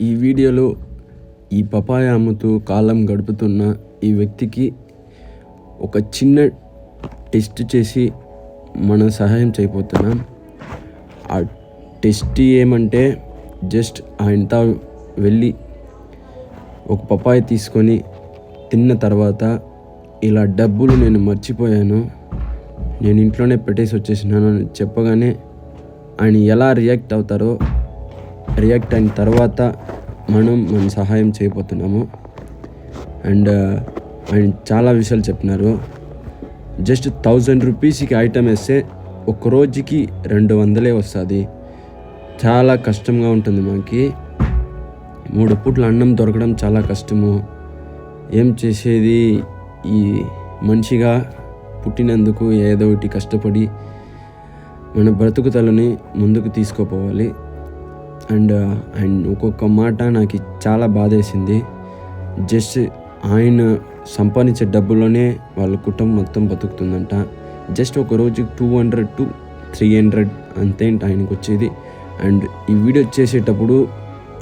ఈ వీడియోలో ఈ పపాయ అమ్ముతూ కాలం గడుపుతున్న ఈ వ్యక్తికి ఒక చిన్న టెస్ట్ చేసి మనం సహాయం చేయబోతున్నాం. ఆ టెస్ట్ ఏమంటే జస్ట్ ఆయనతో వెళ్ళి ఒక పపాయ తీసుకొని తిన్న తర్వాత ఇలా డబ్బులు నేను మర్చిపోయాను, నేను ఇంట్లోనే పెట్టేసి వచ్చేసినాను అని చెప్పగానే ఆయన ఎలా రియాక్ట్ అవుతారో రియాక్ట్ అయిన తర్వాత మన సహాయం చేయబోతున్నాము. అండ్ ఆయన చాలా విషయాలు చెప్పినారు. జస్ట్ 1000 రూపీస్కి ఐటమ్ వేస్తే ఒక రోజుకి 200 వస్తుంది. చాలా కష్టంగా ఉంటుంది. మనకి 3 పూట్ల అన్నం దొరకడం చాలా కష్టము. ఏం చేసేది, ఈ మనిషిగా పుట్టినందుకు ఏదో ఒకటి కష్టపడి మన బ్రతుకుతలని ముందుకు తీసుకుపోవాలి. అండ్ ఒక్కొక్క మాట నాకు చాలా బాధేసింది. జస్ట్ ఆయన సంపాదించే డబ్బులోనే వాళ్ళ కుటుంబం మొత్తం బతుకుతుందంట. జస్ట్ ఒక రోజుకి 200 to 300 అంతే ఆయనకు వచ్చేది. అండ్ ఈ వీడియో చేసేటప్పుడు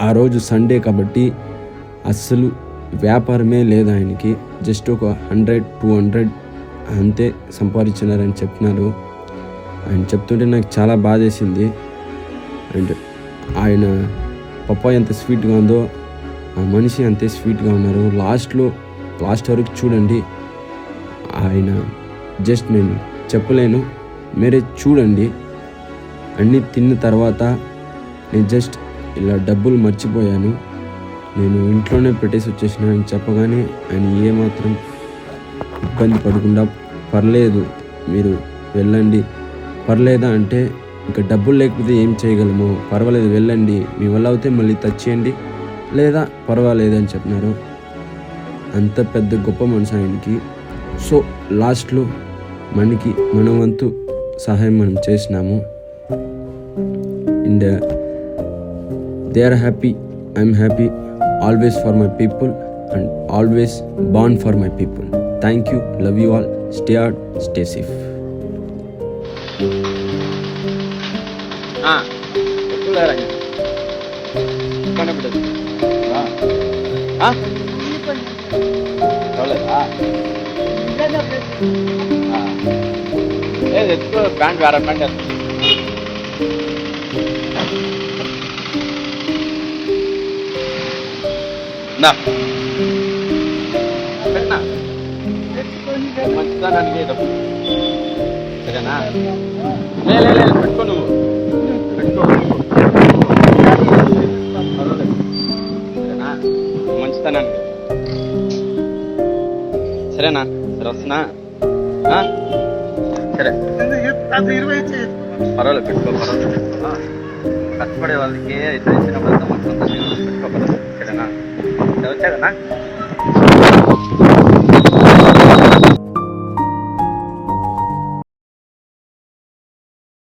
ఆ రోజు సండే కాబట్టి అస్సలు వ్యాపారమే లేదు ఆయనకి. జస్ట్ ఒక 100-200 అంతే సంపాదించినారని చెప్పినారు. ఆయన చెప్తుంటే నాకు చాలా బాధేసింది. అండ్ ఆయన పప్పాయ ఎంత స్వీట్గా ఉందో ఆ మనిషి అంతే స్వీట్గా ఉన్నారు. లాస్ట్ వరకు చూడండి. ఆయన జస్ట్ నేను చెప్పలేను, మీరే చూడండి. అన్నీ తిన్న తర్వాత నేను జస్ట్ ఇలా డబ్బులు మర్చిపోయాను, నేను ఇంట్లోనే పెట్టేసి వచ్చేసిన అని చెప్పగానే ఆయన ఏమాత్రం ఇబ్బంది పడకుండా పర్లేదు మీరు వెళ్ళండి, పర్లేదా అంటే ఇంకా డబ్బులు లేకపోతే ఏం చేయగలము, పర్వాలేదు వెళ్ళండి, మీ వల్ల అయితే మళ్ళీ తెచ్చేయండి లేదా పర్వాలేదు అని చెప్పినారు. అంత పెద్ద గొప్ప మనసు ఆయనకి. సో లాస్ట్లో మన వంతు సహాయం మనం చేసినాము. And they are happy, I'm happy. Always for my people and always born for my people. Thank you, love you all, stay out, stay safe. Pant వేరే ప్యాంట్ మంచిదానికి డబ్బు సరేనా? పెట్టుకో, నువ్వు పెట్టుకో సరేనా? మంచితనానికి సరేనా? సరే వస్తున్నా. సరే పర్వాలేదు, పెట్టుకో పర్వాలేదు. కష్టపడే వాళ్ళకి అయితే ఇచ్చిన మొత్తం పెట్టుకో పర్వాలేదు. సరేనా? వచ్చా కదా?